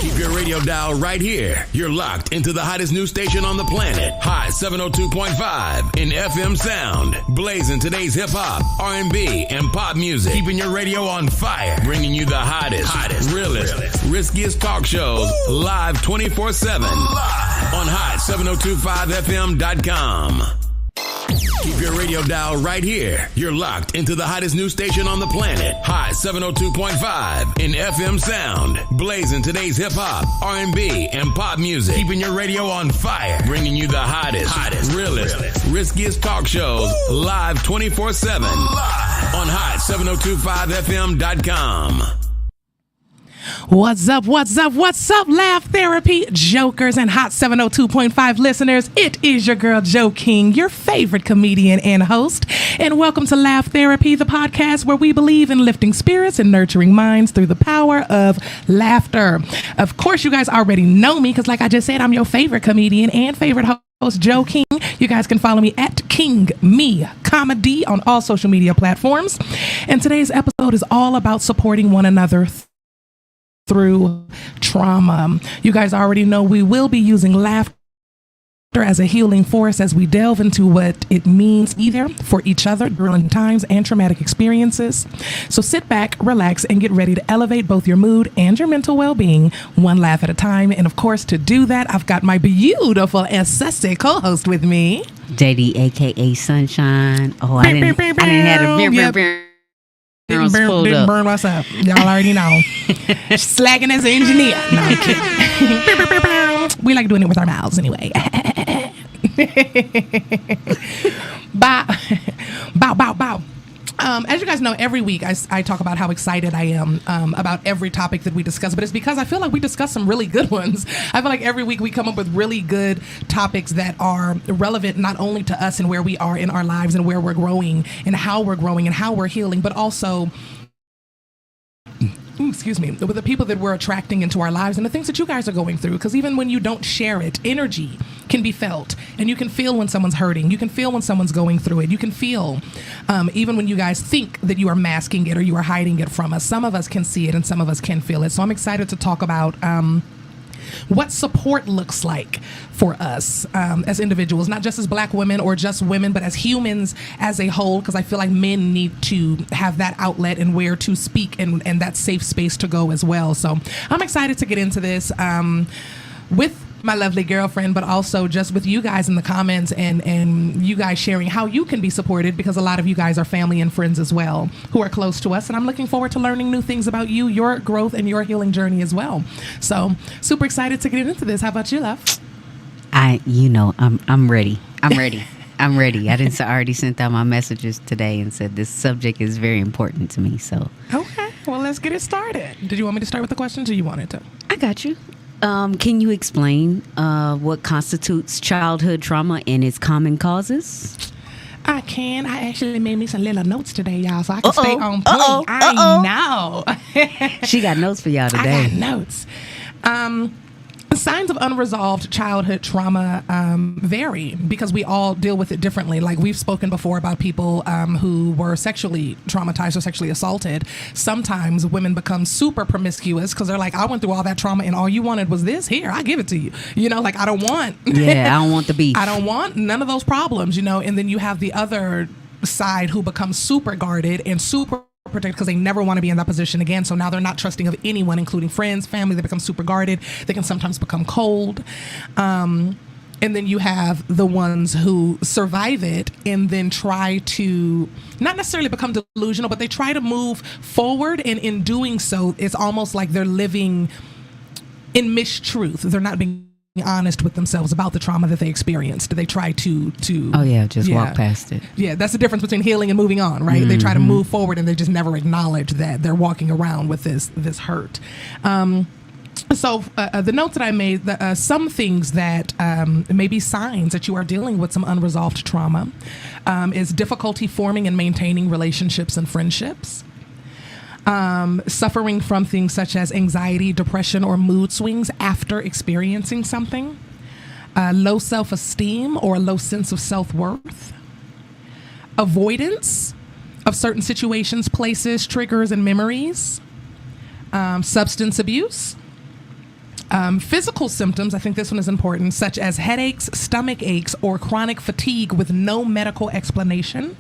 Keep your radio dial right here. You're locked into the hottest news station on the planet. Hot 702.5 in FM sound. Blazing today's hip-hop, R&B, and pop music. Keeping your radio on fire. Bringing you the hottest, realest, riskiest talk shows live 24/7 on hot7025fm.com. Keep your radio dial right here. You're locked into the hottest news station on the planet. Hot 702.5 in FM sound. Blazing today's hip-hop, R&B, and pop music. Keeping your radio on fire. Bringing you the hottest, realest, riskiest talk shows live 24/7 on hot7025fm.com. What's up, Laugh Therapy Jokers and Hot 702.5 listeners? It is your girl, Joe King, your favorite comedian and host. And welcome to Laugh Therapy, the podcast where we believe in lifting spirits and nurturing minds through the power of laughter. Of course, you guys already know me because, like I just said, I'm your favorite comedian and favorite host, Joe King. You guys can follow me at King Me Comedy on all social media platforms. And today's episode is all about supporting one another through trauma. You guys already know we will be using laughter as a healing force as we delve into what it means either for each other during times and traumatic experiences. So sit back, relax, and get ready to elevate both your mood and your mental well-being one laugh at a time. And of course, to do that, I've got my beautiful and sassy co-host with me, JD, aka Sunshine. Oh, I didn't have a Didn't burn us up. Y'all already know. Slacking as an engineer. No, I'm kidding. We like doing it with our mouths anyway. Bow. As you guys know, every week I talk about how excited I am about every topic that we discuss, but it's because I feel like we discuss some really good ones. I feel like every week we come up with really good topics that are relevant not only to us and where we are in our lives and where we're growing and how we're healing, but also with the people that we're attracting into our lives and the things that you guys are going through. Because even when you don't share it, energy can be felt, and you can feel when someone's hurting. You can feel when someone's going through it. You can feel even when you guys think that you are masking it or you are hiding it from us. Some of us can see it and some of us can feel it. So I'm excited to talk about what support looks like for us as individuals, not just as Black women or just women, but as humans as a whole, because I feel like men need to have that outlet and where to speak and that safe space to go as well. So I'm excited to get into this with my lovely girlfriend, but also just with you guys in the comments and you guys sharing how you can be supported, because a lot of you guys are family and friends as well who are close to us, and I'm looking forward to learning new things about you, your growth, and your healing journey as well. So super excited to get into this. How about you, love? I'm ready. I'm ready. I already sent out my messages today and said this subject is very important to me. So okay, well, let's get it started. Did you want me to start with the questions, or you wanted to? I got you. Can you explain what constitutes childhood trauma and its common causes? I can. I actually made me some little notes today, y'all, so I can stay on point. I know. She got notes for y'all today. I got notes. Signs of unresolved childhood trauma vary because we all deal with it differently. Like we've spoken before about people who were sexually traumatized or sexually assaulted. Sometimes women become super promiscuous because they're like, I went through all that trauma and all you wanted was this. Here, I give it to you. You know, like I don't want. Yeah, I don't want the beef. I don't want none of those problems, you know. And then you have the other side who becomes super guarded and super protect because they never want to be in that position again. So now they're not trusting of anyone, including friends, family. They become super guarded. They can sometimes become cold. And then you have the ones who survive it and then try to not necessarily become delusional, but they try to move forward. And in doing so, it's almost like they're living in mistruth. They're not being honest with themselves about the trauma that they experienced. They try to walk past it. Yeah, that's the difference between healing and moving on, right? Mm-hmm. They try to move forward and they just never acknowledge that they're walking around with this hurt. So the notes that I made, some things that may be signs that you are dealing with some unresolved trauma is difficulty forming and maintaining relationships and friendships. Suffering from things such as anxiety, depression, or mood swings after experiencing something, low self-esteem or a low sense of self-worth, avoidance of certain situations, places, triggers, and memories, substance abuse, Physical symptoms, I think this one is important, such as headaches, stomach aches, or chronic fatigue with no medical explanation.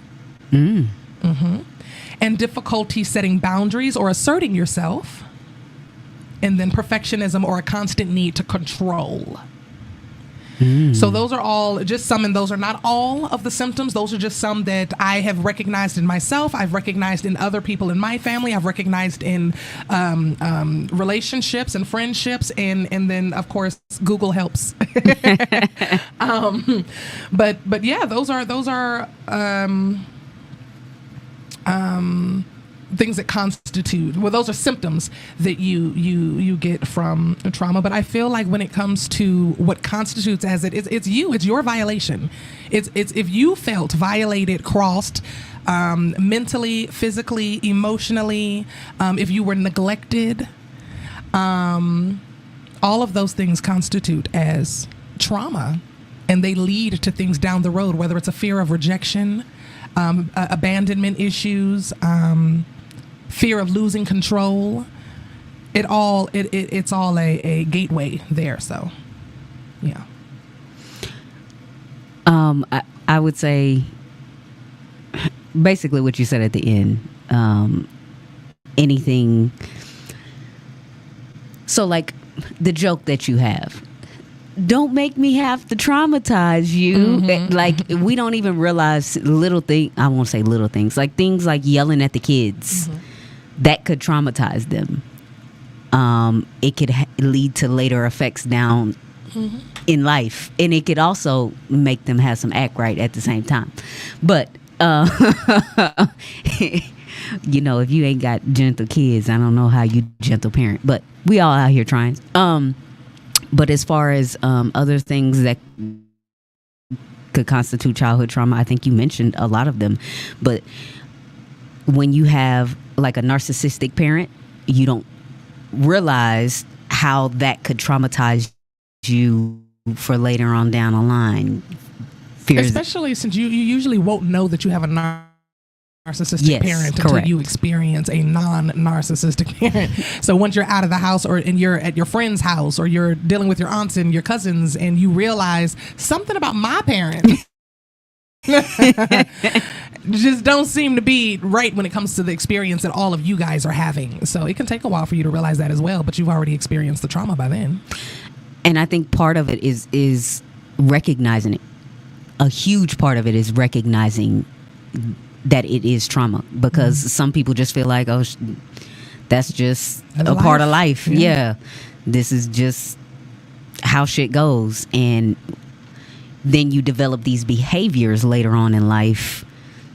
And difficulty setting boundaries or asserting yourself. And then perfectionism or a constant need to control. So those are all just some, and those are not all of the symptoms. Those are just some that I have recognized in myself. I've recognized in other people in my family. I've recognized in relationships and friendships, and then of course Google helps. But yeah, those are things that constitute, well, those are symptoms that you get from trauma. But I feel like when it comes to what constitutes as it's your violation. It's if you felt violated, crossed, mentally, physically, emotionally, if you were neglected, all of those things constitute as trauma, and they lead to things down the road, whether it's a fear of rejection, abandonment issues, fear of losing control. It's all a gateway there. So, yeah. I would say basically what you said at the end. Anything. So, like the joke that you have. Don't make me have to traumatize you. Like, we don't even realize little things. I won't say little things. Like things like yelling at the kids. That could traumatize them. It could lead to later effects down in life. And it could also make them have some act right at the same time. But, you know, if you ain't got gentle kids, I don't know how you gentle parent. But we all out here trying. But as far as other things that could constitute childhood trauma, I think you mentioned a lot of them. But when you have like a narcissistic parent, you don't realize how that could traumatize you for later on down the line. Fears, especially since you usually won't know that you have a narcissistic parent until you experience a non-narcissistic parent. So once you're out of the house and you're at your friend's house, or you're dealing with your aunts and your cousins, and you realize something about my parents just don't seem to be right when it comes to the experience that all of you guys are having. So it can take a while for you to realize that as well, but you've already experienced the trauma by then. And I think part of it is recognizing it. A huge part of it is recognizing that it is trauma, because some people just feel like, oh, that's just a part of life. Yeah. This is just how shit goes. And then you develop these behaviors later on in life,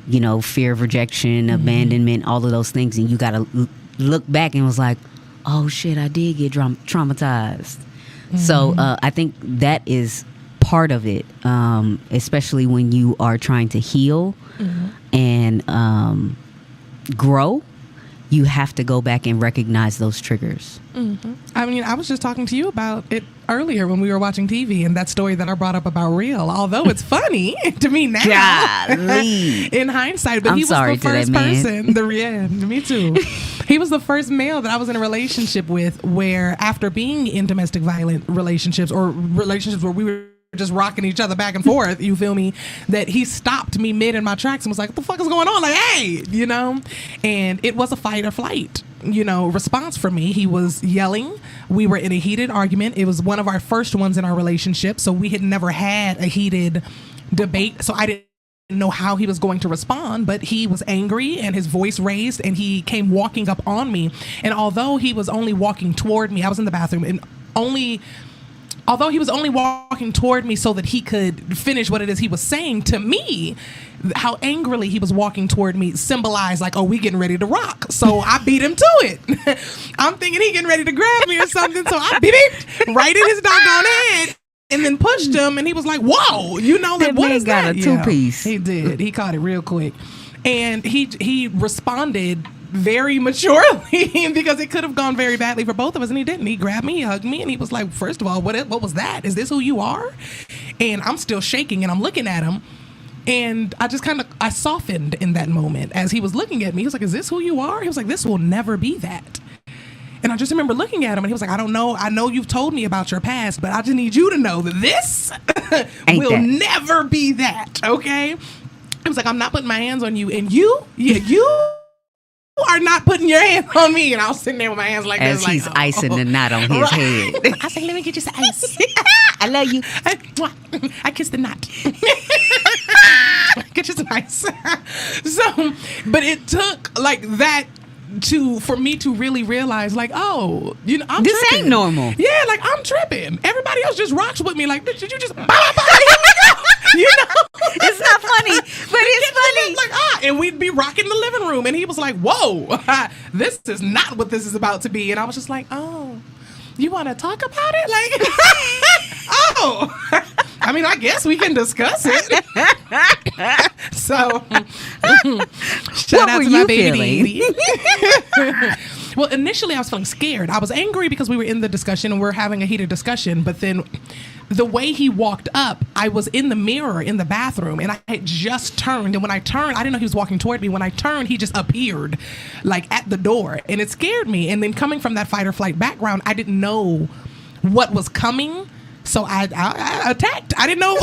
you know, fear of rejection, abandonment, all of those things. And you got to look back and was like, oh shit, I did get traumatized. So I think that is part of it, especially when you are trying to heal and grow. You have to go back and recognize those triggers. I mean, I was just talking to you about it earlier when we were watching TV, and that story that I brought up about Real, although it's funny to me now in hindsight, but he was the first person. Me too. He was the first male that I was in a relationship with where, after being in domestic violent relationships, or relationships where we were just rocking each other back and forth, you feel me, that he stopped me mid in my tracks and was like, what the fuck is going on? Like, hey, you know? And it was a fight or flight, you know, response for me. He was yelling. We were in a heated argument. It was one of our first ones in our relationship, so we had never had a heated debate, so I didn't know how he was going to respond. But he was angry and his voice raised, and he came walking up on me. And although he was only walking toward me, I was in the bathroom, and although he was only walking toward me so that he could finish what it is he was saying to me, how angrily he was walking toward me symbolized like, oh, we getting ready to rock. So I beat him to it. I'm thinking he getting ready to grab me or something. So I beat him right in his doggone head and then pushed him. And he was like, whoa, you know, like, what is that? He got a two-piece. He did. He caught it real quick. And he responded very maturely because it could have gone very badly for both of us, and he didn't. He grabbed me, he hugged me, and he was like, first of all, what was that? Is this who you are? And I'm still shaking, and I'm looking at him, and I softened in that moment as he was looking at me. He was like, is this who you are? He was like, this will never be that. And I just remember looking at him, and he was like, I don't know. I know you've told me about your past, but I just need you to know that this will never be that, okay? He was like, I'm not putting my hands on you. And you are not putting your hands on me. And I was sitting there with my hands like as this. He's icing the knot on his head. I said, let me get you some ice. I love you. I kissed the knot. Get you some ice. So, but it took like that for me to really realize, like, oh, you know, I'm this tripping. ain't normal. Yeah, like, I'm tripping. Everybody else just rocks with me. Like, did you just, you know? It's not funny, but it's funny. Like, and we'd be rocking the living room, and he was like, whoa, this is not what this is about to be. And I was just like, oh, you want to talk about it? Like, oh, I mean, I guess we can discuss it. So, shout out to my baby daddy. Well, initially I was feeling scared. I was angry because we were in the discussion and we're having a heated discussion. But then the way he walked up, I was in the mirror in the bathroom and I had just turned. And when I turned, I didn't know he was walking toward me. When I turned, he just appeared like at the door, and it scared me. And then coming from that fight or flight background, I didn't know what was coming. So I attacked. I didn't know.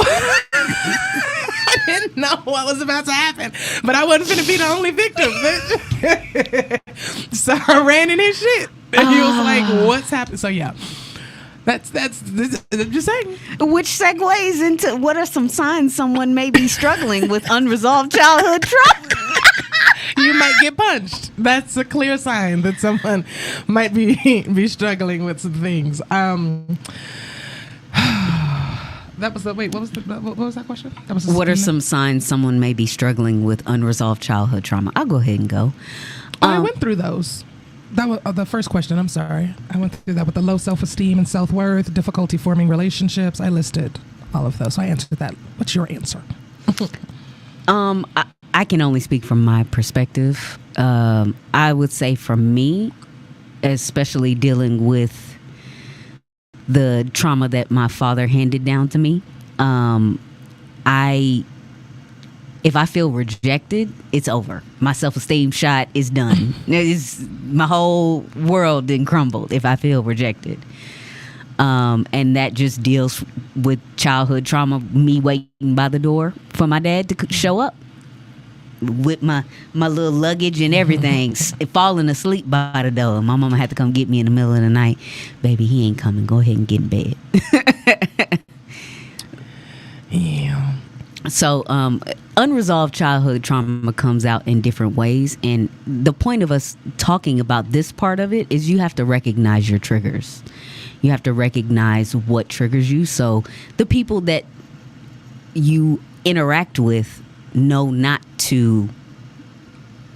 I didn't know what was about to happen, but I wasn't finna be the only victim. So I ran in his shit, and he was like, "What's happening?" So yeah, that's I'm just saying. Which segues into what are some signs someone may be struggling with unresolved childhood trauma? You might get punched. That's a clear sign that someone might be struggling with some things. That was the what was that question? What are some signs someone may be struggling with unresolved childhood trauma? I'll go ahead and go. I went through those. That was the first question. I'm sorry. I went through that with the low self-esteem and self-worth, difficulty forming relationships. I listed all of those. So I answered that. What's your answer? I can only speak from my perspective. I would say for me, especially dealing with the trauma that my father handed down to me, if I feel rejected, it's over. My self-esteem shot is done. My whole world then crumbled if I feel rejected. And that just deals with childhood trauma, me waiting by the door for my dad to show up with my little luggage and everything, falling asleep by the door. My mama had to come get me in the middle of the night. Baby, he ain't coming. Go ahead and get in bed. Yeah. So unresolved childhood trauma comes out in different ways. And the point of us talking about this part of it is you have to recognize your triggers. You have to recognize what triggers you. So the people that you interact with know not to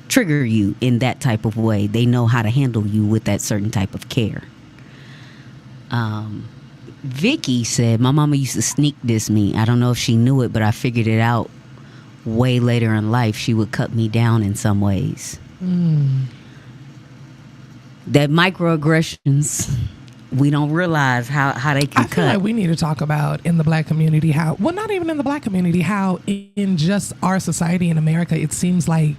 trigger you in that type of way. They know how to handle you with that certain type of care. Vicky said, my mama used to sneak diss me. I don't know if she knew it, but I figured it out way later in life. She would cut me down in some ways. That microaggressions, we don't realize how they can cut. I feel like we need to talk about in the black community how, well, not even in the black community, how in just our society in America, it seems like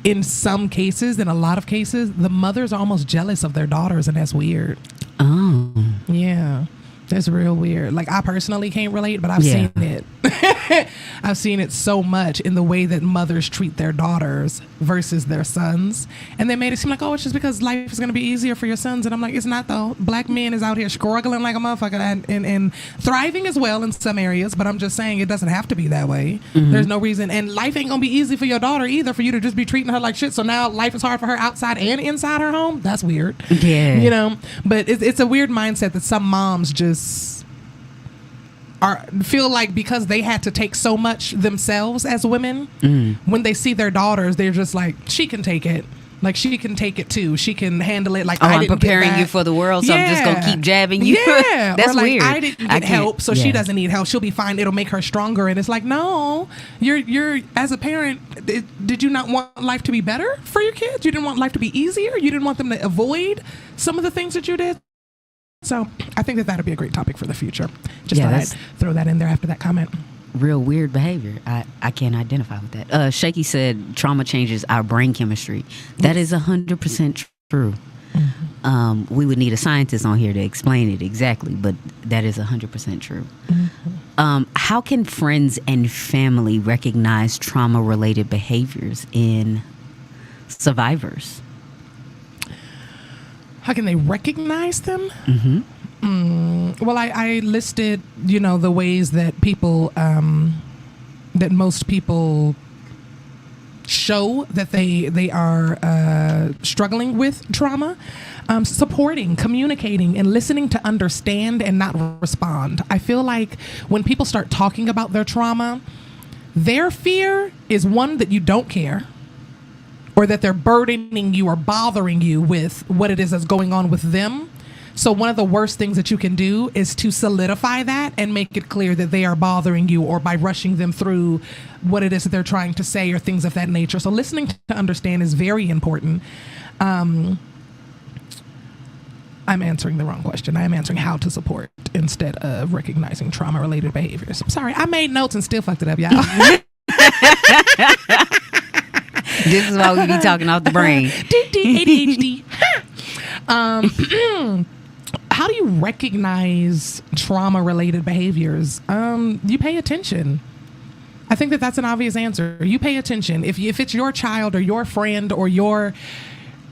in some cases, in a lot of cases, the mothers are almost jealous of their daughters, and that's weird. Oh. Yeah. That's real weird. Like, I personally can't relate, but I've seen it. I've seen it so much in the way that mothers treat their daughters versus their sons. And they made it seem like, oh, it's just because life is going to be easier for your sons. And I'm like, it's not, though. Black men is out here struggling like a motherfucker and thriving as well in some areas. But I'm just saying it doesn't have to be that way. Mm-hmm. There's no reason. And life ain't going to be easy for your daughter either, for you to just be treating her like shit. So now life is hard for her outside and inside her home. That's weird. Yeah. You know, but it's a weird mindset that some moms just feel like because they had to take so much themselves as women, when they see their daughters, they're just like, she can take it. Like, she can take it too. She can handle it. Like, I'm preparing you for the world, so I'm just going to keep jabbing you. Yeah. That's or like, weird. I didn't get help, so she doesn't need help. She'll be fine. It'll make her stronger. And it's like, no, you're as a parent, did you not want life to be better for your kids? You didn't want life to be easier? You didn't want them to avoid some of the things that you did? So I think that that'd be a great topic for the future. Just thought I'd throw that in there after that comment. Real weird behavior. I can't identify with that. Shaky said trauma changes our brain chemistry. That is 100% true. Mm-hmm. We would need a scientist on here to explain it exactly, but that is 100% true. How can friends and family recognize trauma-related behaviors in survivors? How can they recognize them? Well, I listed, the ways that people, that most people show that they are struggling with trauma. Supporting, communicating, and listening to understand and not respond. I feel like when people start talking about their trauma, their fear is one that you don't care, or that they're burdening you or bothering you with what it is that's going on with them. So one of the worst things that you can do is to solidify that and make it clear that they are bothering you, or by rushing them through what it is that they're trying to say or things of that nature. So listening to understand is very important. I'm answering the wrong question. I am answering how to support instead of recognizing trauma-related behaviors. I'm sorry. I made notes and still fucked it up, y'all. This is why we be talking off the brain. ADHD. How do you recognize trauma-related behaviors? You pay attention. I think that's an obvious answer. You pay attention. If it's your child or your friend or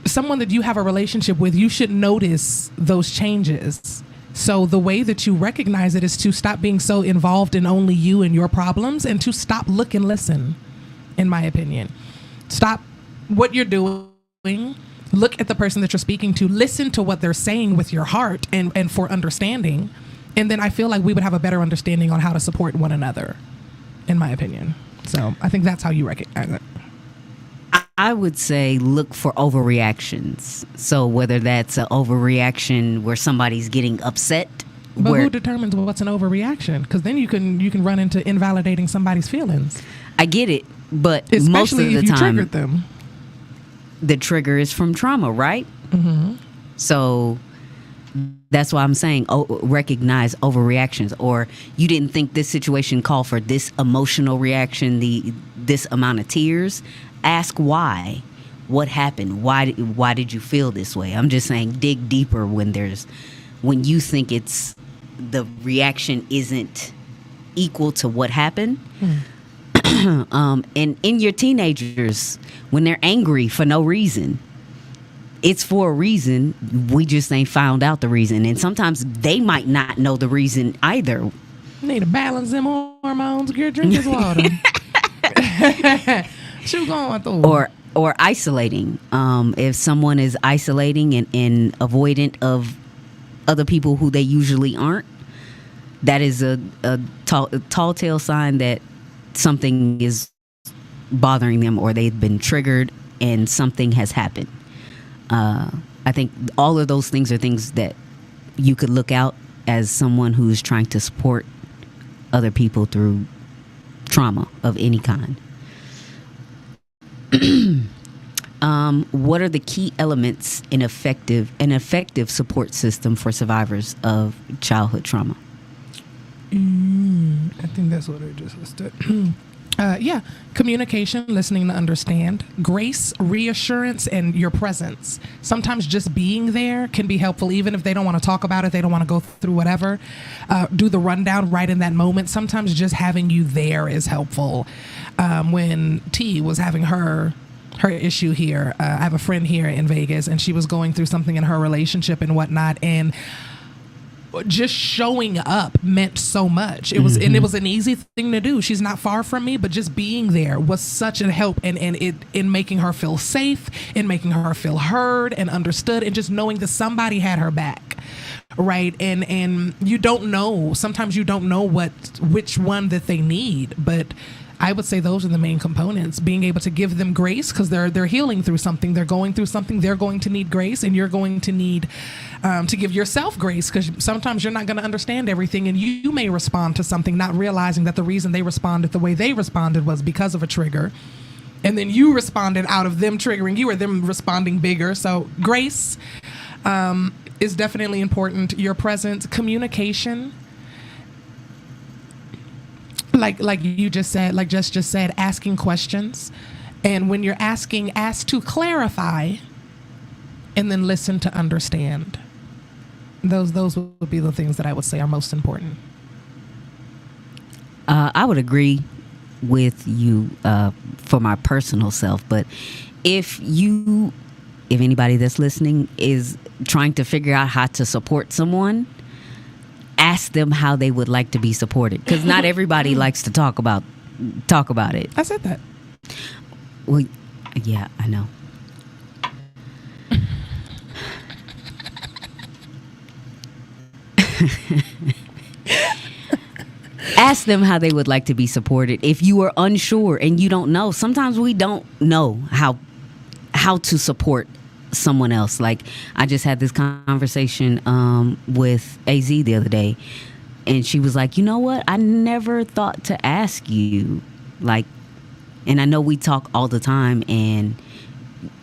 someone that you have a relationship with, you should notice those changes. So the way that you recognize it is to stop being so involved in only you and your problems, and to stop, look, and listen, in my opinion. Stop what you're doing. Look at the person that you're speaking to. Listen to what they're saying with your heart and for understanding. And then I feel like we would have a better understanding on how to support one another, in my opinion. So I think that's how you recognize it. I would say look for overreactions. So whether that's an overreaction where somebody's getting upset. But who determines what's an overreaction? Because then you can run into invalidating somebody's feelings. I get it, but especially most of the if you time, triggered them. The trigger is from trauma, right? Mm-hmm. So that's why I'm saying recognize overreactions, or you didn't think this situation called for this emotional reaction, this amount of tears. Ask why. What happened? Why did you feel this way? I'm just saying dig deeper when you think it's the reaction isn't equal to what happened. And in your teenagers, when they're angry for no reason, it's for a reason. We just ain't found out the reason. And sometimes they might not know the reason either. Need to balance them hormones. Girl, drink this water. Shoot going through. Or isolating. If someone is isolating and avoidant of other people who they usually aren't, that is a tall tale sign that something is bothering them, or they've been triggered and something has happened. I think all of those things are things that you could look out as someone who's trying to support other people through trauma of any kind. What are the key elements in an effective support system for survivors of childhood trauma? I think that's what I just listed. Communication, listening to understand, grace, reassurance, and your presence. Sometimes just being there can be helpful, even if they don't want to talk about it, they don't want to go through whatever, do the rundown right in that moment. Sometimes just having you there is helpful. When T was having her issue here, I have a friend here in Vegas, and she was going through something in her relationship and whatnot, and just showing up meant so much. It was, and it was an easy thing to do. She's not far from me, but just being there was such a help, and it in making her feel safe, in making her feel heard and understood, and just knowing that somebody had her back, right? And you don't know. Sometimes you don't know which one that they need, but I would say those are the main components. Being able to give them grace, because they're healing through something, they're going through something, they're going to need grace, and you're going to need to give yourself grace, because sometimes you're not going to understand everything, and you may respond to something not realizing that the reason they responded the way they responded was because of a trigger, and then you responded out of them triggering you or them responding bigger. So grace is definitely important. Your presence, communication. Like you just said, like just said, asking questions. And when you're asking, ask to clarify and then listen to understand. Those would be the things that I would say are most important. I would agree with you for my personal self, but if anybody that's listening is trying to figure out how to support someone, ask them how they would like to be supported, because not everybody likes to talk about it. I said that. Well, yeah, I know. Ask them how they would like to be supported. If you are unsure and you don't know, sometimes we don't know how to support someone else. Like, I just had this conversation with AZ the other day, and she was like, you know what? I never thought to ask you, like, and I know we talk all the time and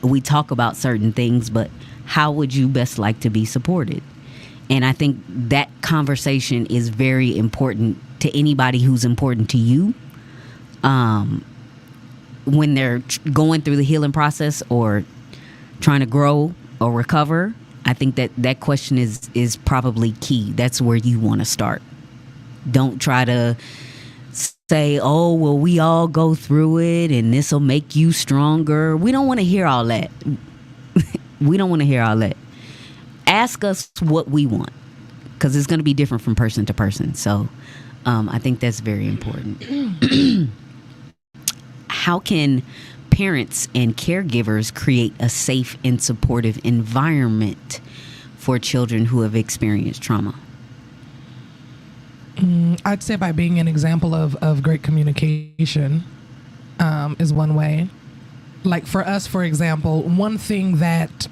we talk about certain things, but how would you best like to be supported? And I think that conversation is very important to anybody who's important to you when they're going through the healing process or trying to grow or recover. I think that question is probably key. That's where you want to start. Don't try to say, oh, well, we all go through it and this will make you stronger. We don't want to hear all that. We don't want to hear all that. Ask us what we want, because it's going to be different from person to person. So I think that's very important. How can parents and caregivers create a safe and supportive environment for children who have experienced trauma? I'd say by being an example of great communication is one way. Like for us, for example, one thing that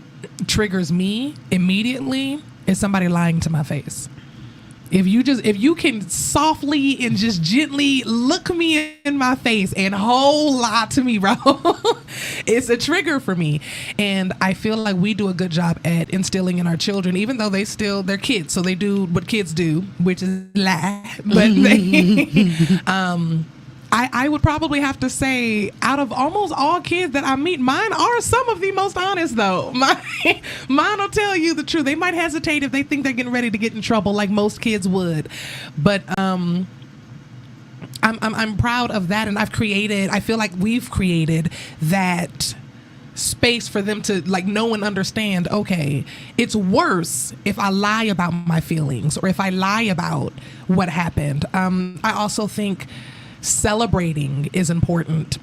triggers me immediately is somebody lying to my face. If you can softly and just gently look me in my face and whole lie to me, bro, it's a trigger for me. And I feel like we do a good job at instilling in our children, even though they're kids, so they do what kids do, which is lie. But I would probably have to say, out of almost all kids that I meet, mine are some of the most honest, though. Mine will tell you the truth. They might hesitate if they think they're getting ready to get in trouble, like most kids would. But I'm proud of that, and I feel like we've created that space for them to like know and understand, okay, it's worse if I lie about my feelings or if I lie about what happened. I also think celebrating is important.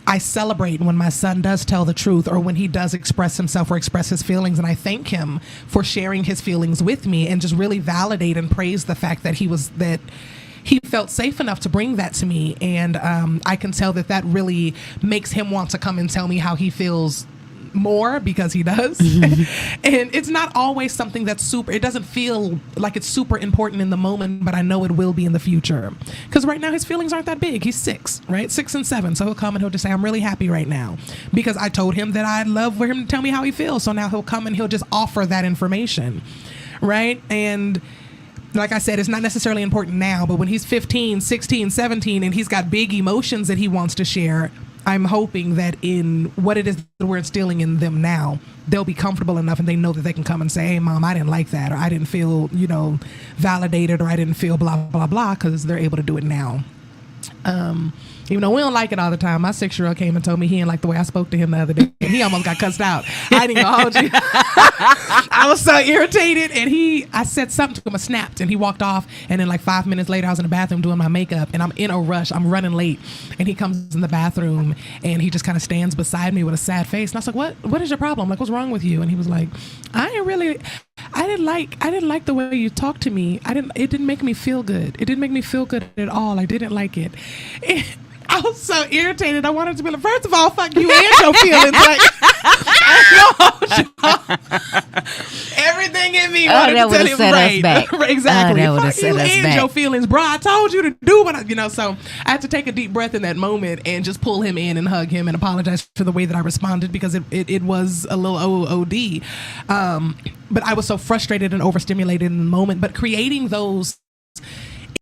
I celebrate when my son does tell the truth or when he does express himself or express his feelings, and I thank him for sharing his feelings with me and just really validate and praise the fact that he felt safe enough to bring that to me. And I can tell that really makes him want to come and tell me how he feels more, because he does. And it's not always something that's it doesn't feel like it's super important in the moment, but I know it will be in the future, because right now his feelings aren't that big. He's 6, right? 6 and 7. So he'll come and he'll just say, I'm really happy right now, because I told him that I'd love for him to tell me how he feels. So now he'll come and he'll just offer that information, right? And like I said, it's not necessarily important now, but when he's 15, 16, 17, and he's got big emotions that he wants to share, I'm hoping that in what it is that we're instilling in them now, they'll be comfortable enough and they know that they can come and say, hey, Mom, I didn't like that, or I didn't feel, validated, or I didn't feel blah, blah, blah, because they're able to do it now. Even though we don't like it all the time. My 6-year-old came and told me he didn't like the way I spoke to him the other day. And he almost got cussed out. I didn't even hold you. I was so irritated. And I said something to him, I snapped, and he walked off. And then like 5 minutes later, I was in the bathroom doing my makeup, and I'm in a rush. I'm running late. And he comes in the bathroom, and he just kind of stands beside me with a sad face. And I was like, what is your problem? Like, what's wrong with you? And he was like, I didn't like the way you talked to me. It didn't make me feel good. It didn't make me feel good at all. I didn't like it. I was so irritated. I wanted to be like, first of all, fuck you and your feelings. Like, everything in me wanted to tell him right. Exactly. Fuck you and your feelings, bro. I told you to do what so I had to take a deep breath in that moment and just pull him in and hug him and apologize for the way that I responded, because it was a little OOD. But I was so frustrated and overstimulated in the moment. But creating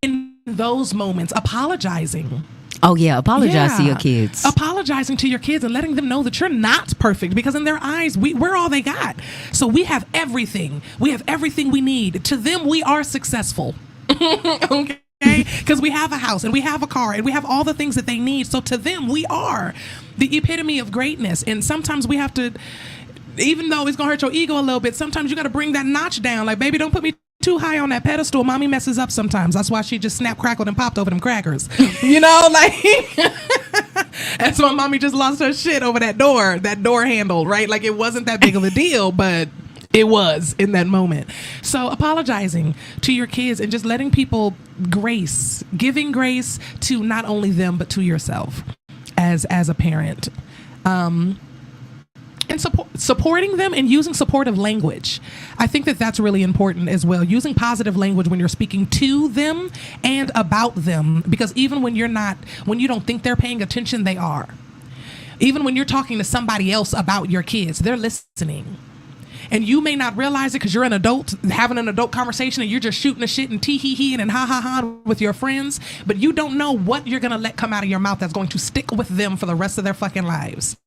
in those moments, apologizing. Oh yeah, apologize to your kids. Apologizing to your kids and letting them know that you're not perfect, because in their eyes, we're all they got. So we have everything. We have everything we need. To them, we are successful. Okay? Because we have a house and we have a car and we have all the things that they need. So to them, we are the epitome of greatness. And sometimes we have to, even though it's going to hurt your ego a little bit, sometimes you got to bring that notch down. Like, baby, don't put me too high on that pedestal. Mommy messes up sometimes. That's why she just snapped, crackled, and popped over them crackers. You know, like, that's why mommy just lost her shit over that door handle, right? Like, it wasn't that big of a deal, but it was in that moment. So apologizing to your kids and just letting people grace, giving grace to not only them, but to yourself as a parent. And supporting them and using supportive language. I think that that's really important as well. Using positive language when you're speaking to them and about them, because even when you don't think they're paying attention, they are. Even when you're talking to somebody else about your kids, they're listening. And you may not realize it because you're an adult having an adult conversation and you're just shooting the shit and tee-hee-hee and ha-ha-ha with your friends, but you don't know what you're going to let come out of your mouth that's going to stick with them for the rest of their fucking lives.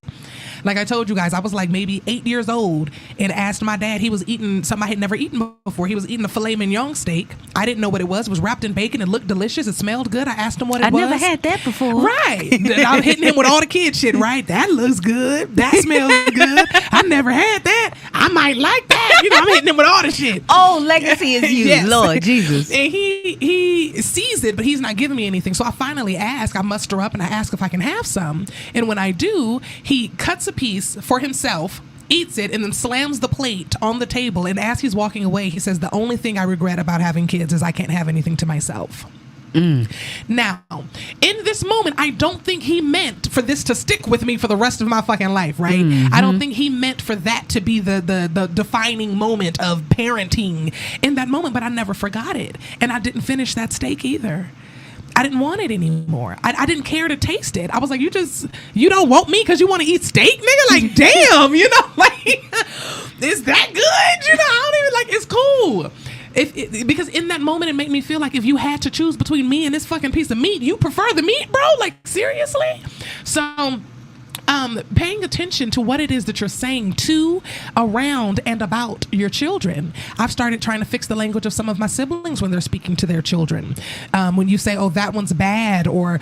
Like I told you guys, I was like maybe 8 years old and asked my dad, he was eating something I had never eaten before. He was eating a filet mignon steak. I didn't know what it was. It was wrapped in bacon. It looked delicious. It smelled good. I asked him what it was. I never had that before. Right. I was hitting him with all the kid shit, right? That looks good. That smells good. I never had that. I might like that. You know, I'm hitting him with all the shit. Oh, legacy is you, Yes. Lord Jesus. And he sees it, but he's not giving me anything. So I finally ask, I muster up and I ask if I can have some. And when I do, he cuts a piece for himself, eats it, and then slams the plate on the table. And as he's walking away, he says, the only thing I regret about having kids is I can't have anything to myself. Now, in this moment, I don't think he meant for this to stick with me for the rest of my fucking life, right? I don't think he meant for that to be the defining moment of parenting in that moment, but I never forgot it. And I didn't finish that steak either. I didn't want it anymore. I didn't care to taste it. I was like, you don't want me because you want to eat steak, nigga? Like, damn, you know, like, is that good? You know, I don't even, like, it's cool. Because in that moment, it made me feel like if you had to choose between me and this fucking piece of meat, you prefer the meat, bro? Like, seriously? So, paying attention to what it is that you're saying to, around, and about your children. I've started trying to fix the language of some of my siblings when they're speaking to their children. When you say, oh, that one's bad, or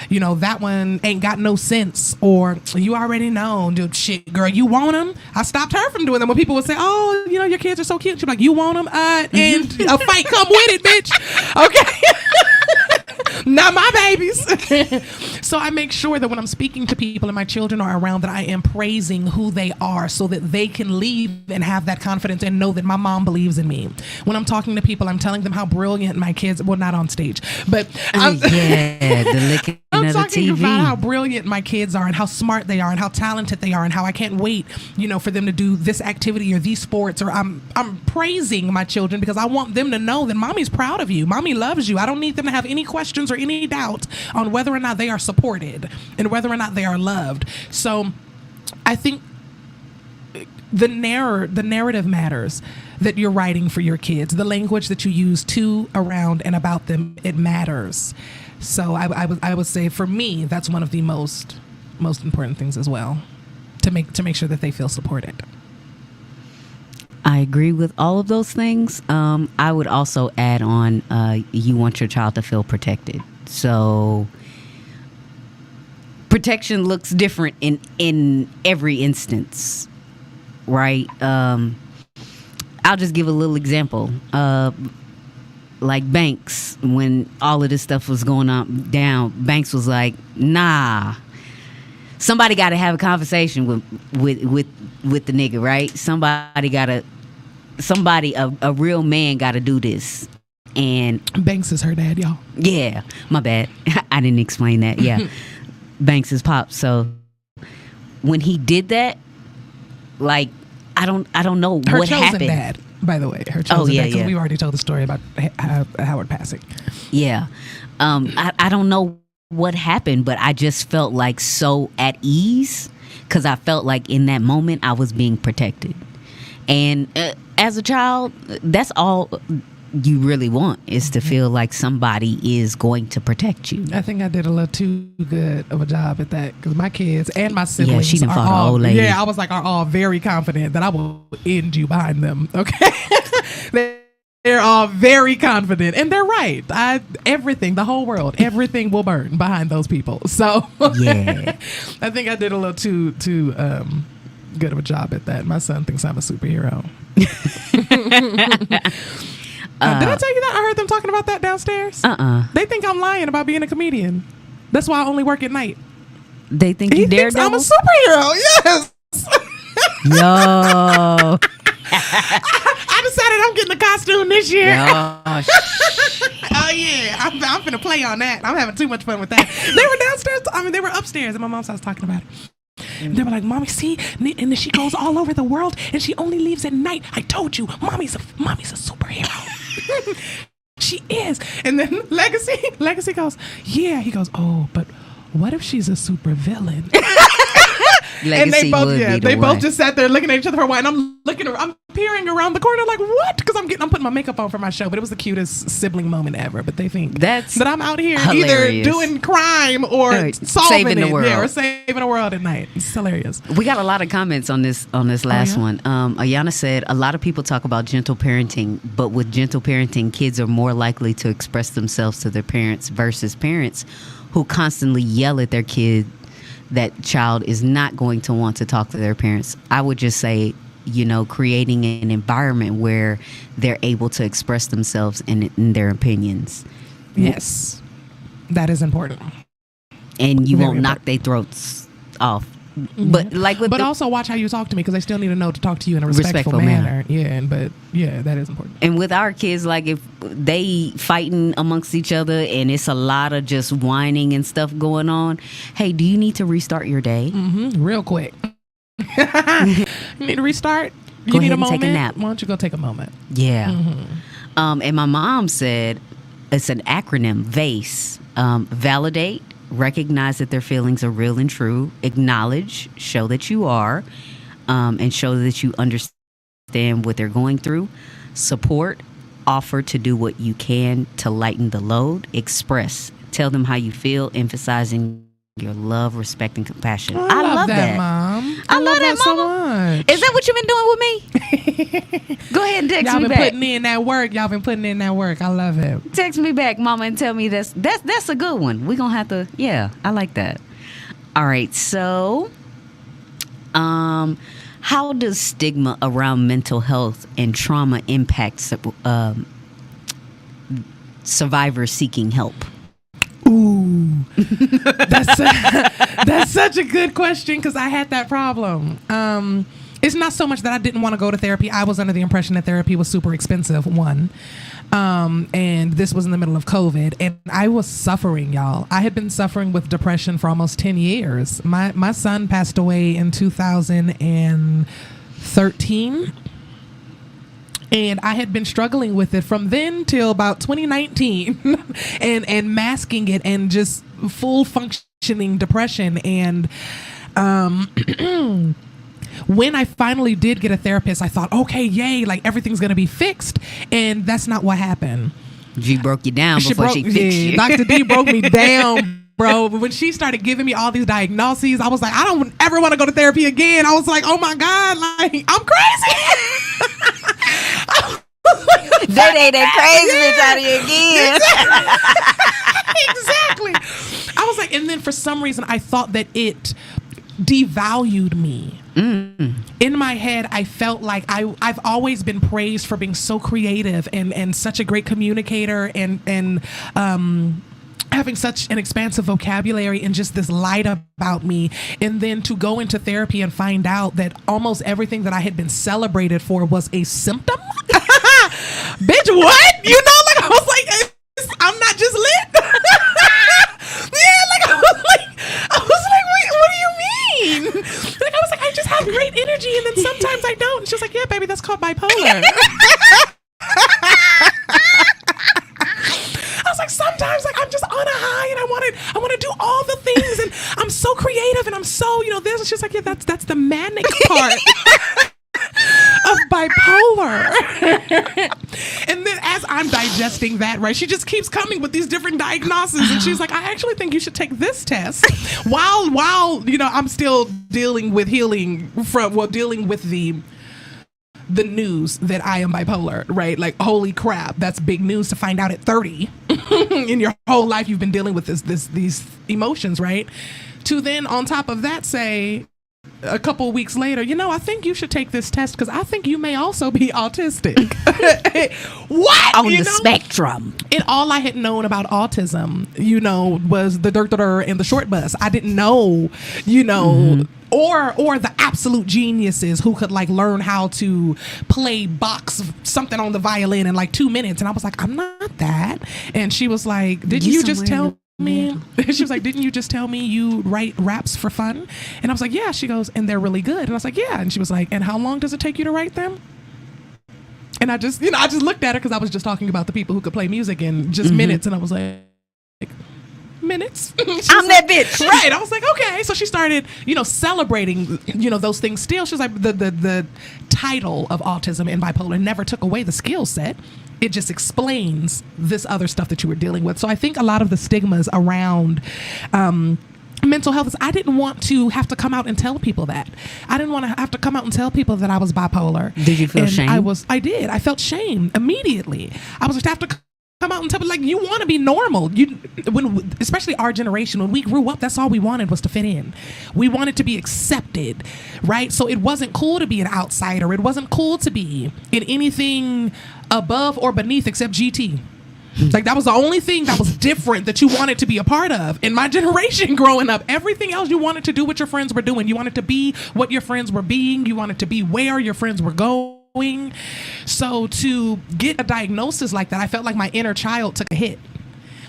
you know, that one ain't got no sense, or you already know, dude, shit, girl, you want them? I stopped her from doing them. When people would say, oh, you know, your kids are so cute. She'd be like, you want them? And a fight come with it, bitch. Okay. Not my babies. So I make sure that when I'm speaking to people and my children are around, that I am praising who they are so that they can leave and have that confidence and know that my mom believes in me. When I'm talking to people, I'm telling them how brilliant my kids, well, not on stage, but the licking I'm of the talking TV. about how brilliant my kids are and how smart they are and how talented they are and how I can't wait, you know, for them to do this activity or these sports. Or I'm praising my children because I want them to know that mommy's proud of you. Mommy loves you. I don't need them to have any questions or any doubt on whether or not they are supported and whether or not they are loved. So I think the narrative matters that you're writing for your kids. The language that you use to, around, and about them, it matters. So I would say for me, that's one of the most important things as well, to make sure that they feel supported. I agree with all of those things. I would also add on, you want your child to feel protected. So protection looks different in every instance, right? I'll just give a little example. Like Banks, when all of this stuff was going on down, Banks was like, nah, somebody got to have a conversation with the nigga, right? A real man got to do this. And Banks is her dad, y'all. Yeah, my bad. I didn't explain that. Yeah. Banks is pop. So when he did that, like, I don't know her what chosen happened. Dad, by the way, her chosen dad. Because we've already told the story about Howard passing. Yeah, I don't know what happened, but I just felt like so at ease because I felt like in that moment I was being protected, and as a child, that's all you really want, is to feel like somebody is going to protect you. I think I did a little too good of a job at that because my kids and my siblings she done are fought an all, old lady. I was like, are all very confident that I will end you behind them. Okay. They're all very confident, and they're right. Everything, the whole world, everything will burn behind those people. So Yeah. I think I did a little too good of a job at that. My son thinks I'm a superhero. Did I tell you that? I heard them talking about that downstairs. They think I'm lying about being a comedian. That's why I only work at night. They think He you thinks I'm a Daredevil? superhero. Yes. Yo. I decided I'm getting a costume this year. Gosh. Oh yeah, I'm finna play on that. I'm having too much fun with that. They were downstairs. They were upstairs, and my mom's house talking about it. And they were like, "Mommy, see," and then she goes all over the world, and she only leaves at night. I told you, mommy's a superhero. She is. And then Legacy goes, "Yeah." He goes, "Oh, but what if she's a super villain?" And they both just sat there looking at each other for a while, and I'm peering around the corner like, what? Because I'm putting my makeup on for my show, but it was the cutest sibling moment ever. But they think that I'm out here hilarious. Either doing crime or saving the world. or saving the world at night. It's hilarious. We got a lot of comments on this last one. Ayana said, a lot of people talk about gentle parenting, but with gentle parenting, kids are more likely to express themselves to their parents versus parents who constantly yell at their kid. That child is not going to want to talk to their parents. I would just say, creating an environment where they're able to express themselves in their opinions. Yes, that is important. And you won't knock their throats off. But also watch how you talk to me, because they still need to know to talk to you in a respectful manner. Yeah, that is important. And with our kids, like if they fighting amongst each other and it's a lot of just whining and stuff going on, hey, do you need to restart your day? Real quick. You need to restart? You need a moment? Take a nap. Why don't you go take a moment? Yeah. And my mom said, it's an acronym, VACE. Validate, recognize that their feelings are real and true, acknowledge, show that you are, and show that you understand what they're going through, support, offer to do what you can to lighten the load, express, tell them how you feel, emphasizing your love, respect, and compassion. I love that, Mom. I love that, so Mama. much. Is that what you've been doing with me? Go ahead and text Y'all me been back. putting in that work. Y'all been putting in that work. I love it. Text me back, Mama, and tell me that's a good one. We're going to have to, I like that. All right, so how does stigma around mental health and trauma impact survivors seeking help? Ooh, that's such a good question, because I had that problem. It's not so much that I didn't want to go to therapy. I was under the impression that therapy was super expensive, one. And this was in the middle of COVID, and I was suffering, y'all. I had been suffering with depression for almost 10 years. My son passed away in 2013. And I had been struggling with it from then till about 2019 and masking it and just full functioning depression. And when I finally did get a therapist, I thought, okay, yay, like everything's going to be fixed. And that's not what happened. She broke you down before she fixed you. Dr. D broke me down, bro. But when she started giving me all these diagnoses, I was like, I don't ever want to go to therapy again. I was like, oh my God, like I'm crazy. That ain't that crazy bitch out of here again. Exactly. I was like, and then for some reason I thought that it devalued me. In my head, I felt like I've always been praised for being so creative and such a great communicator and having such an expansive vocabulary and just this light about me. And then to go into therapy and find out that almost everything that I had been celebrated for was a symptom. Bitch, what? Like I was like, I'm not just lit. I was like, wait, what do you mean? Like I was like, I just have great energy, and then sometimes I don't. And she was like, yeah, baby, that's called bipolar. I was like, sometimes like I'm just on a high and I want to do all the things, and I'm so creative and I'm so this. And she's like, yeah, that's the manic part of bipolar. And then as I'm digesting that, right? She just keeps coming with these different diagnoses, and she's like, I actually think you should take this test while I'm still dealing with dealing with the news that I am bipolar, right? Like, holy crap, that's big news to find out at 30. In your whole life, you've been dealing with these emotions, right? To then, on top of that, say a couple of weeks later, I think you should take this test because I think you may also be autistic. What? On the spectrum. And all I had known about autism, was the dirt and the short bus. I didn't know, or the absolute geniuses who could like learn how to play something on the violin in like 2 minutes. And I was like, I'm not that. And she was like, didn't you just tell me? She was like, didn't you just tell me you write raps for fun? And I was like, yeah. She goes, and they're really good. And I was like, yeah. And she was like, and how long does it take you to write them? And I just looked at her because I was just talking about the people who could play music in just minutes. And I was like, minutes? I'm that bitch. Right. I was like, okay. So she started, celebrating, those things still. She was like, the title of autism and bipolar never took away the skill set. It just explains this other stuff that you were dealing with. So I think a lot of the stigmas around mental health is I didn't want to have to come out and tell people that. I didn't want to have to come out and tell people that I was bipolar. Did you feel shame? I did. I felt shame immediately. I was just have to come out and tell people, like, you want to be normal. Especially our generation, when we grew up, that's all we wanted was to fit in. We wanted to be accepted, right? So it wasn't cool to be an outsider. It wasn't cool to be in anything above or beneath except GT. Like, that was the only thing that was different that you wanted to be a part of. In my generation growing up, everything else you wanted to do what your friends were doing. You wanted to be what your friends were being. You wanted to be where your friends were going. So to get a diagnosis like that, I felt like my inner child took a hit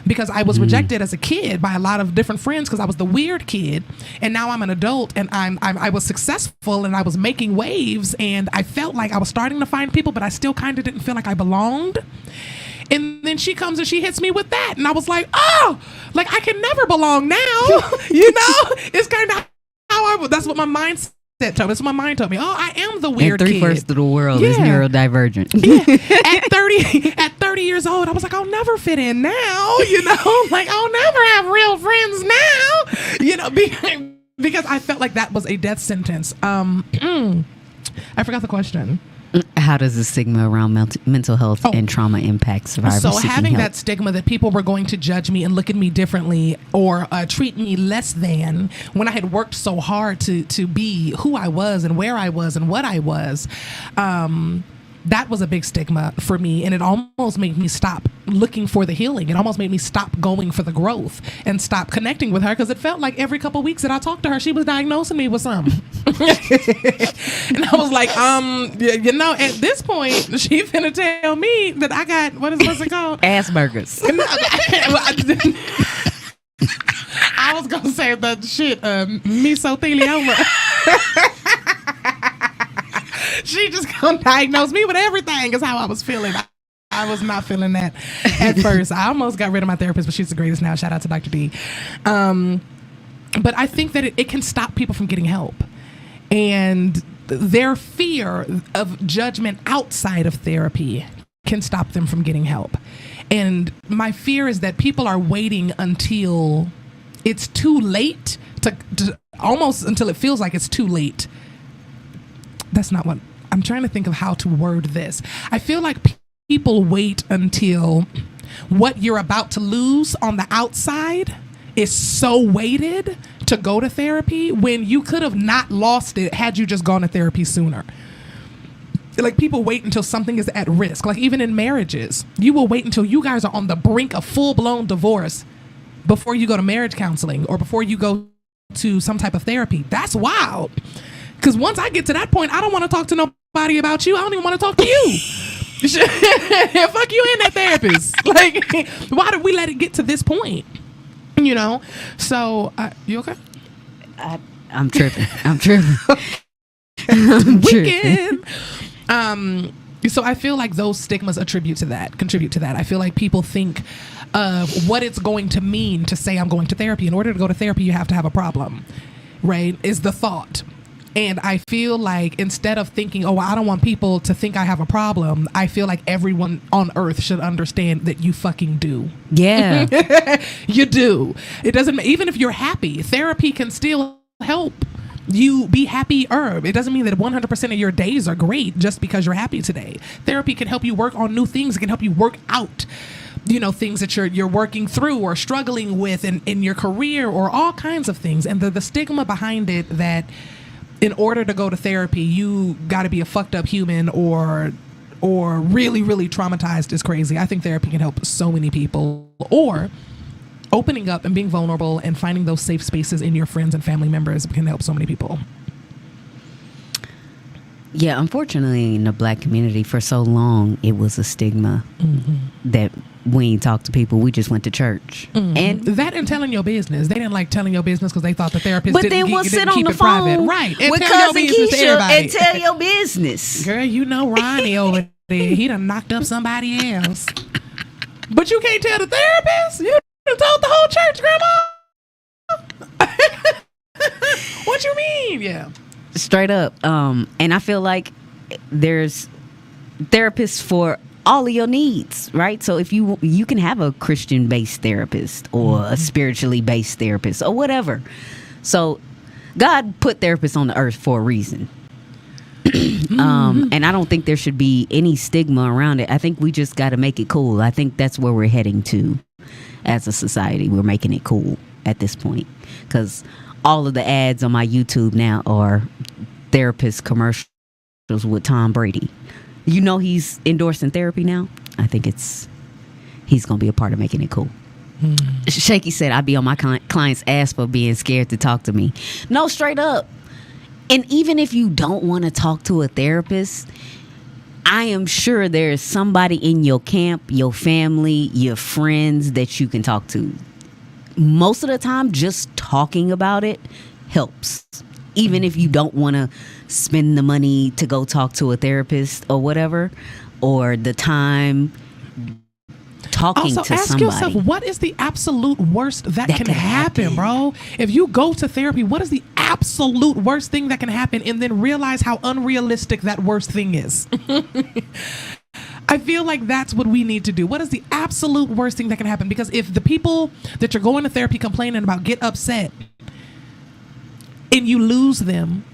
because I was rejected as a kid by a lot of different friends because I was the weird kid. And now I'm an adult and I was successful and I was making waves and I felt like I was starting to find people, but I still kind of didn't feel like I belonged. And then she comes and she hits me with that. And I was like, oh, like I can never belong now. It's kind of how that's what my mindset told me. That's what my mind told me. Oh, I am the weird kid. 3/4 of the world is neurodivergent. Yeah. At 30 years old, I was like, I'll never fit in now. Like I'll never have real friends now. Because I felt like that was a death sentence. I forgot the question. How does the stigma around mental health and trauma impact survivors so seeking having help? that stigma that people were going to judge me and look at me differently or treat me less than when I had worked so hard to be who I was and where I was and what I was, that was a big stigma for me, and it almost made me stop looking for the healing. It almost made me stop going for the growth and stop connecting with her because it felt like every couple of weeks that I talked to her, she was diagnosing me with something. And I was like, at this point, she finna tell me that I got, what's it called? Asperger's. I was going to say the shit, mesothelioma. She just gonna diagnose me with everything is how I was feeling. I was not feeling that at first. I almost got rid of my therapist, but she's the greatest now. Shout out to Dr. D. But I think that it can stop people from getting help. And their fear of judgment outside of therapy can stop them from getting help. And my fear is that people are waiting until it's too late to almost until it feels like it's too late. That's not what I'm trying to think of how to word this. I feel like people wait until what you're about to lose on the outside is so weighted to go to therapy when you could have not lost it had you just gone to therapy sooner. Like people wait until something is at risk. Like even in marriages, you will wait until you guys are on the brink of full-blown divorce before you go to marriage counseling or before you go to some type of therapy. That's wild. Because once I get to that point, I don't want to talk to nobody about you. I don't even want to talk to you. Fuck you and that therapist. Like, why did we let it get to this point? So, you okay? I'm tripping. I'm tripping. Weekend. So I feel like those stigmas contribute to that. I feel like people think of what it's going to mean to say I'm going to therapy. In order to go to therapy, you have to have a problem, right? Is the thought. And I feel like instead of thinking, oh, I don't want people to think I have a problem, I feel like everyone on earth should understand that you fucking do. Yeah. You do. It doesn't, even if you're happy, therapy can still help you be happier. It doesn't mean that 100% of your days are great just because you're happy today. Therapy can help you work on new things. It can help you work out, you know, things that you're working through or struggling with in your career or all kinds of things. And the stigma behind it that in order to go to therapy, you got to be a fucked up human or really, really traumatized is crazy. I think therapy can help so many people. Or opening up and being vulnerable and finding those safe spaces in your friends and family members can help so many people. Yeah, unfortunately, in the Black community, for so long, it was a stigma that we ain't talk to people. We just went to church, and that and telling your business. They didn't like telling your business because they thought the therapist but didn't, then we'll sit on keep the it phone, private, right? And with tell your cousin business to Keisha everybody. and tell your business. Girl, you know Ronnie over there. He done knocked up somebody else, but you can't tell the therapist. You done told the whole church, Grandma. What you mean? Yeah. Straight up. And I feel like there's therapists for all of your needs, right? So if you can have a Christian based therapist or a spiritually based therapist or whatever. So God put therapists on the earth for a reason. And I don't think there should be any stigma around it. I think we just got to make it cool. I think that's where we're heading to as a society. We're making it cool at this point because all of the ads on my YouTube now are therapist commercials with Tom Brady. You know he's endorsing therapy now. I think he's going to be a part of making it cool. Shaky said I'd be on my client's ass for being scared to talk to me. No, straight up. And even if you don't want to talk to a therapist, I am sure there is somebody in your camp, your family, your friends that you can talk to. Most of the time, just talking about it helps. Even if you don't want to spend the money to go talk to a therapist or whatever, or the time talking also, to ask somebody. yourself, what is the absolute worst that can happen, bro? If you go to therapy, what is the absolute worst thing that can happen? And then realize how unrealistic that worst thing is. I feel like that's what we need to do. What is the absolute worst thing that can happen? Because if the people that you're going to therapy complaining about get upset and you lose them,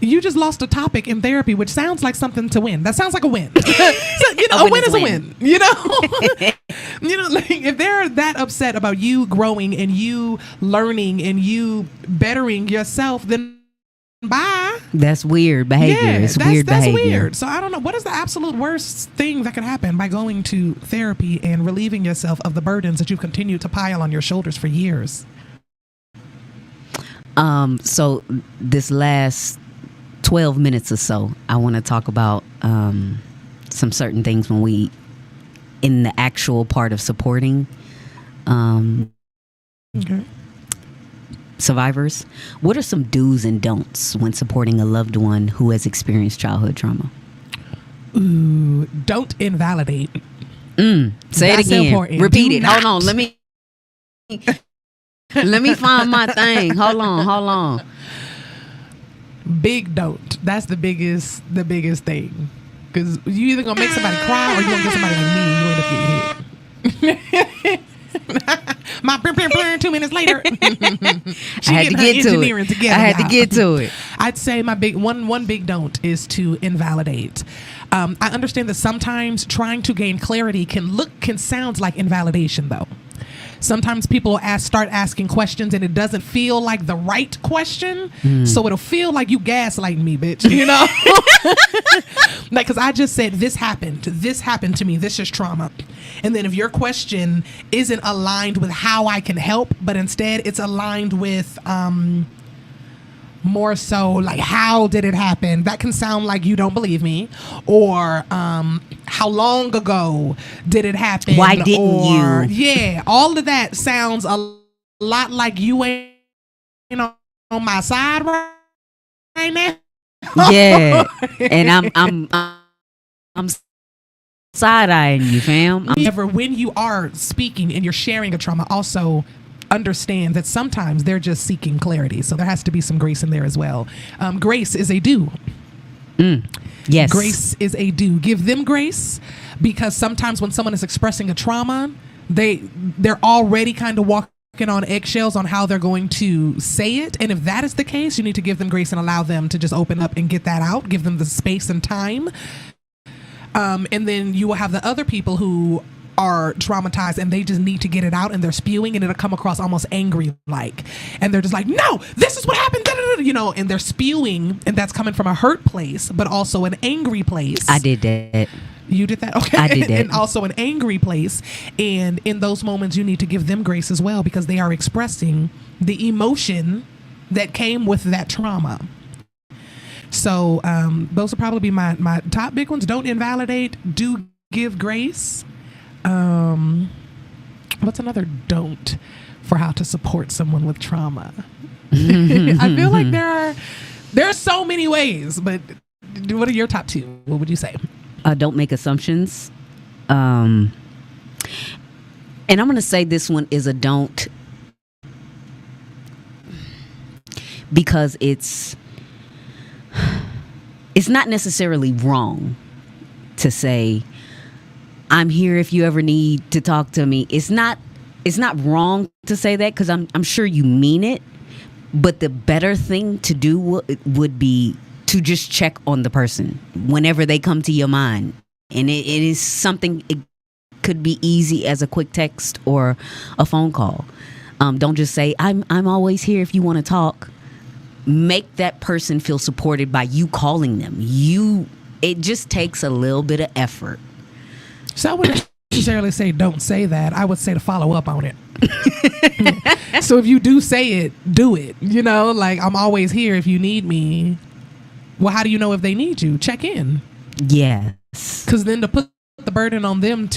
you just lost a topic in therapy, which sounds like something to win. That sounds like a win. So, you know, a win is a win. You know, you know, like if they're that upset about you growing and you learning and you bettering yourself, then bye. That's weird behavior. Yeah, it's that's weird behavior. weird. So I don't know. What is the absolute worst thing that can happen by going to therapy and relieving yourself of the burdens that you've continued to pile on your shoulders for years? So this last 12 minutes or so, I want to talk about some certain things when we, in the actual part of supporting survivors. What are some do's and don'ts when supporting a loved one who has experienced childhood trauma? Ooh, don't invalidate. Say That's it again. important. Repeat Do it. not. Hold on. Let me find my thing. Hold on. Big don't. That's the biggest thing. Because you either gonna make somebody cry or you gonna get somebody like me and you end up getting hit. My 2 minutes later. I had to get to it. Together, I had to get to it. I'd say my one big don't is to invalidate. I understand that sometimes trying to gain clarity can sound like invalidation though. Sometimes people start asking questions and it doesn't feel like the right question. So it'll feel like you gaslighting me, bitch, you know? Like, because I just said, this happened to me. This is trauma. And then if your question isn't aligned with how I can help, but instead it's aligned with more so like, how did it happen? That can sound like you don't believe me. Or how long ago did it happen? Why didn't you? Yeah, all of that sounds a lot like you ain't on my side right now. Yeah, and I'm side-eyeing you, fam. However, when you are speaking and you're sharing a trauma, also understand that sometimes they're just seeking clarity. So there has to be some grace in there as well. Grace is a do. Yes. Grace is a do. Give them grace, because sometimes when someone is expressing a trauma, they're already kind of walking on eggshells on how they're going to say it. And if that is the case, you need to give them grace and allow them to just open up and get that out. Give them the space and time. And then you will have the other people who are traumatized and they just need to get it out, and they're spewing, and it'll come across almost angry like, and they're just like, no, this is what happened, and they're spewing, and that's coming from a hurt place, but also an angry place. I did that. You did that? Okay. I did that. And also an angry place. And in those moments, you need to give them grace as well, because they are expressing the emotion that came with that trauma. So those will probably be my top big ones. Don't invalidate. Do give grace. What's another don't for how to support someone with trauma? I feel like there are so many ways, but what are your top two? What would you say? Don't make assumptions. And I'm going to say this one is a don't, because it's not necessarily wrong to say, I'm here if you ever need to talk to me. It's not wrong to say that, because I'm sure you mean it. But the better thing to do would be to just check on the person whenever they come to your mind. And it is something, it could be easy as a quick text or a phone call. Don't just say, I'm always here if you want to talk. Make that person feel supported by you calling them. It just takes a little bit of effort. So I wouldn't necessarily say don't say that. I would say to follow up on it. So if you do say it, do it. Like, I'm always here if you need me. Well, how do you know if they need you? Check in. Yes. Because then to put the burden on them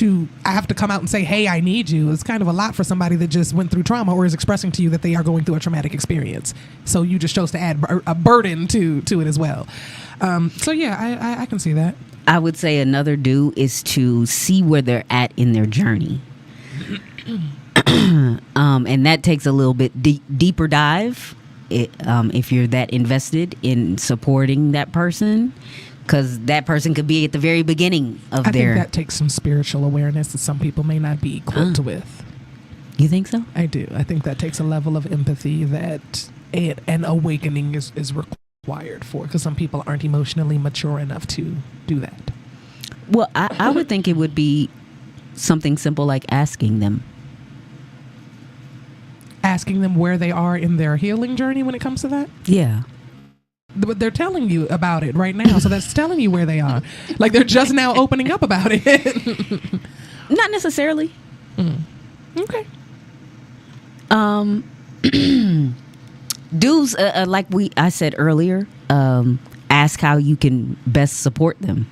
I have to come out and say, hey, I need you, is kind of a lot for somebody that just went through trauma or is expressing to you that they are going through a traumatic experience. So you just chose to add a burden to it as well. So yeah, I can see that. I would say another do is to see where they're at in their journey. And that takes a little bit deeper dive if you're that invested in supporting that person, because that person could be at the very beginning of I think that takes some spiritual awareness that some people may not be equipped with. You think so? I do. I think that takes a level of empathy that an awakening is required for, because some people aren't emotionally mature enough to do that. Well, I would think it would be something simple like asking them where they are in their healing journey when it comes to that. Yeah. But they're telling you about it right now, so that's telling you where they are. Like, they're just now opening up about it. Not necessarily. Okay. Dues, like I said earlier, ask how you can best support them,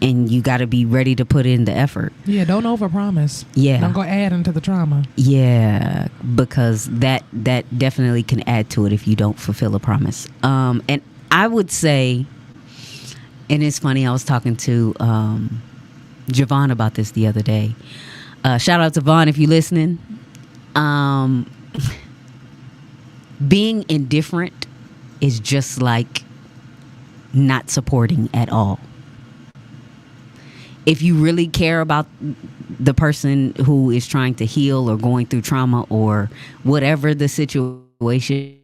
and you got to be ready to put in the effort. Yeah, don't overpromise. Yeah, don't go add into the trauma. Yeah, because that definitely can add to it if you don't fulfill a promise. And I would say, and it's funny, I was talking to Javon about this the other day. Shout out to Vaughn if you're listening. Being indifferent is just like not supporting at all. If you really care about the person who is trying to heal or going through trauma or whatever the situation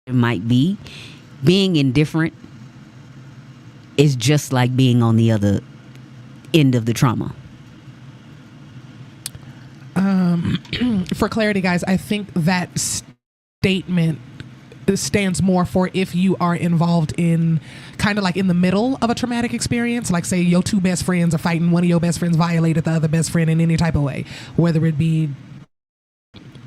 might be, being indifferent is just like being on the other end of the trauma. For clarity, guys, I think that statement stands more for if you are involved in kind of like in the middle of a traumatic experience, like say your two best friends are fighting, one of your best friends violated the other best friend in any type of way, whether it be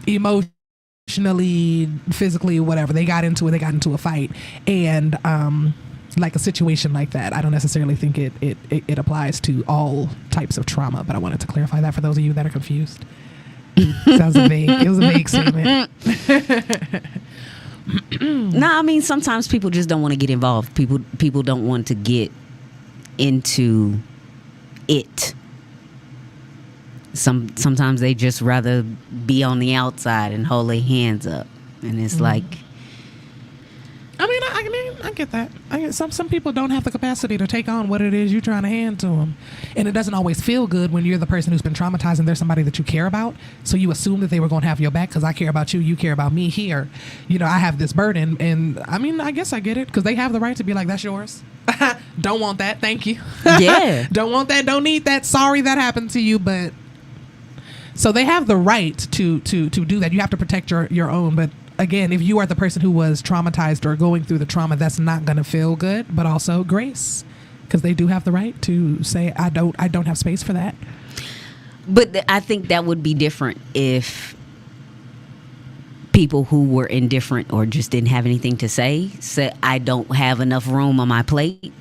emotionally, physically, whatever. They got into a fight, and like a situation like that, I don't necessarily think it applies to all types of trauma, but I wanted to clarify that for those of you that are confused. It was a vague statement. No, I mean, sometimes people just don't want to get involved. People don't want to get into it. Sometimes they just rather be on the outside and hold their hands up, and it's like. I get that. Some people don't have the capacity to take on what it is you're trying to hand to them, and it doesn't always feel good when you're the person who's been traumatized and there's somebody that you care about. So you assume that they were going to have your back because I care about you, you care about me. Here, I have this burden, and I guess I get it because they have the right to be like, "That's yours." Don't want that. Thank you. Yeah. Don't want that. Don't need that. Sorry that happened to you, but so they have the right to do that. You have to protect your own, but. Again, if you are the person who was traumatized or going through the trauma, that's not going to feel good. But also grace, because they do have the right to say, I don't have space for that. But I think that would be different if people who were indifferent or just didn't have anything to say said, I don't have enough room on my plate.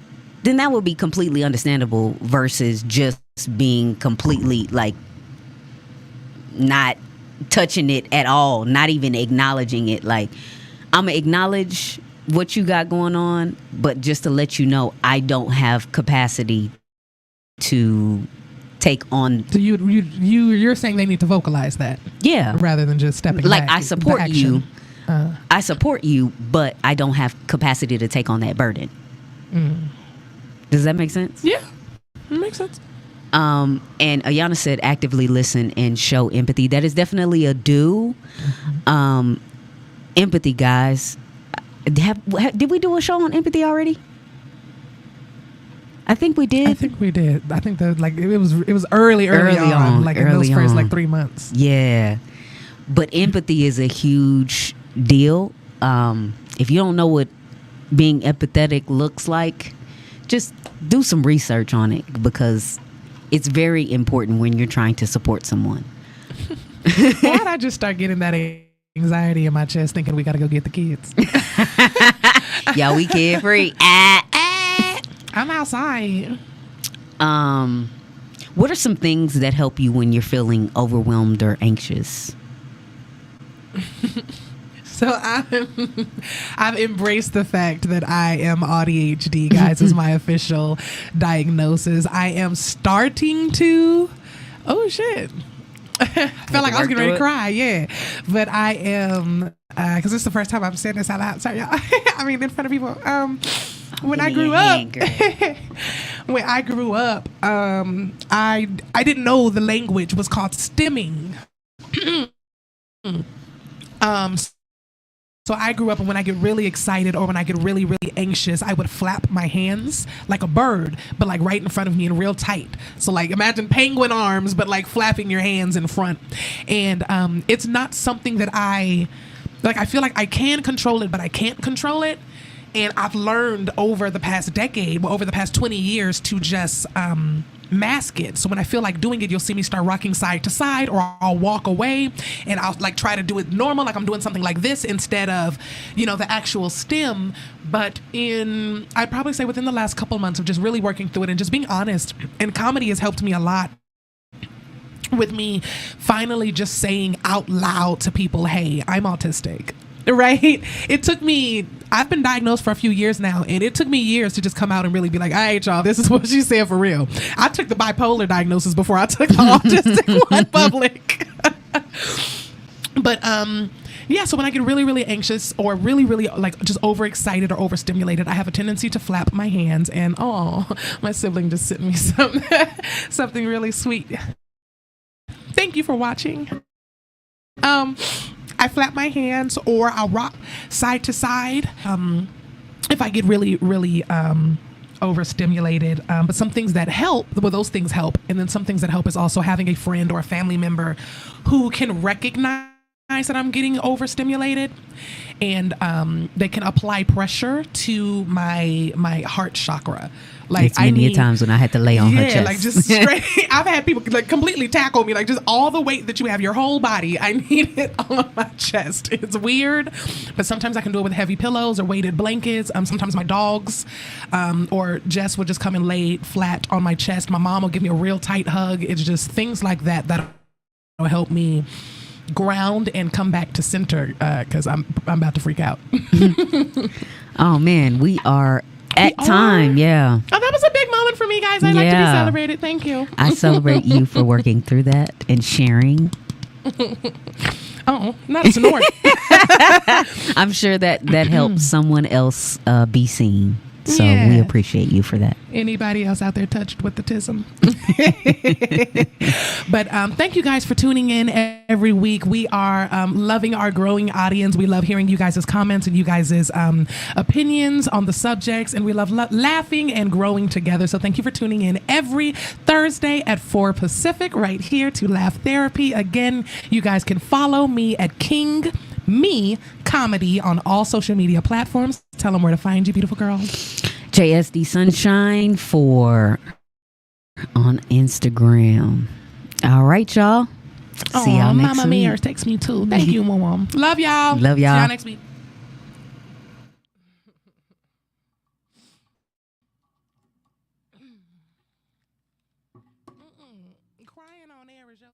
Then that would be completely understandable versus just being completely like not touching it at all, not even acknowledging it. Like, I'm gonna acknowledge what you got going on, but just to let you know, I don't have capacity to take on. So you're saying they need to vocalize that, yeah, rather than just stepping like back. I support you, I support you, but I don't have capacity to take on that burden. Does that make sense? Yeah, it makes sense. And Ayana said actively listen and show empathy. That is definitely a do. Empathy, guys. Did we do a show on empathy already? I think we did. I think it was early on, like in those first like 3 months. Yeah. But empathy is a huge deal. If you don't know what being empathetic looks like, just do some research on it, because it's very important when you're trying to support someone. Why did I just start getting that anxiety in my chest thinking we got to go get the kids? Yeah, we carefree. I'm outside. What are some things that help you when you're feeling overwhelmed or anxious? So I've embraced the fact that I am ADHD, guys. Is my official diagnosis. I am starting to. Oh shit! I felt like I was getting ready to cry. Yeah, but I am because it's the first time I'm saying this out loud. Sorry, y'all. I mean, in front of people. When I grew up, I didn't know the language was called stimming. So I grew up, and when I get really excited or when I get really, really anxious, I would flap my hands like a bird, but like right in front of me and real tight. So like imagine penguin arms, but like flapping your hands in front. And it's not something that I feel like I can control it, but I can't control it. And I've learned over the past decade, over the past 20 years to just mask it. So when I feel like doing it, you'll see me start rocking side to side, or I'll walk away and I'll like try to do it normal, like I'm doing something like this instead of, the actual stem. But I'd probably say within the last couple of months of just really working through it and just being honest, and comedy has helped me a lot with me finally just saying out loud to people, hey, I'm autistic. Right? I've been diagnosed for a few years now, and it took me years to just come out and really be like, all right, y'all, this is what she said for real. I took the bipolar diagnosis before I took the autistic one public. But yeah, so when I get really, really anxious or really, really like just overexcited or overstimulated, I have a tendency to flap my hands, and my sibling just sent me something really sweet. Thank you for watching. I flap my hands, or I'll rock side to side if I get really, really overstimulated. But some things that help, those things help. And then some things that help is also having a friend or a family member who can recognize that I'm getting overstimulated, and they can apply pressure to my heart chakra. Like it's many times when I had to lay on her chest. Like just straight. I've had people like completely tackle me, like just all the weight that you have, your whole body. I need it on my chest. It's weird, but sometimes I can do it with heavy pillows or weighted blankets. Sometimes my dogs, or Jess would just come and lay flat on my chest. My mom will give me a real tight hug. It's just things like that will help me ground and come back to center, because I'm about to freak out. Oh man, we are at time. Yeah. Oh, that was a big moment for me, guys. I like to be celebrated. Thank you. I celebrate you for working through that and sharing. Oh, not a snort. I'm sure that helps someone else be seen. So we appreciate you for that. Anybody else out there touched with the tism? But thank you guys for tuning in every week. We are loving our growing audience. We love hearing you guys' comments and you guys' opinions on the subjects. And we love laughing and growing together. So thank you for tuning in every Thursday at 4 Pacific right here to Laugh Therapy. Again, you guys can follow me at King Me Comedy on all social media platforms. Tell them where to find you, beautiful girl. JSD Sunshine on Instagram. All right, y'all. See y'all next Mama week. Mia takes me too. Thank you, Mom. Love y'all. Love y'all. See y'all next week. Crying on air is your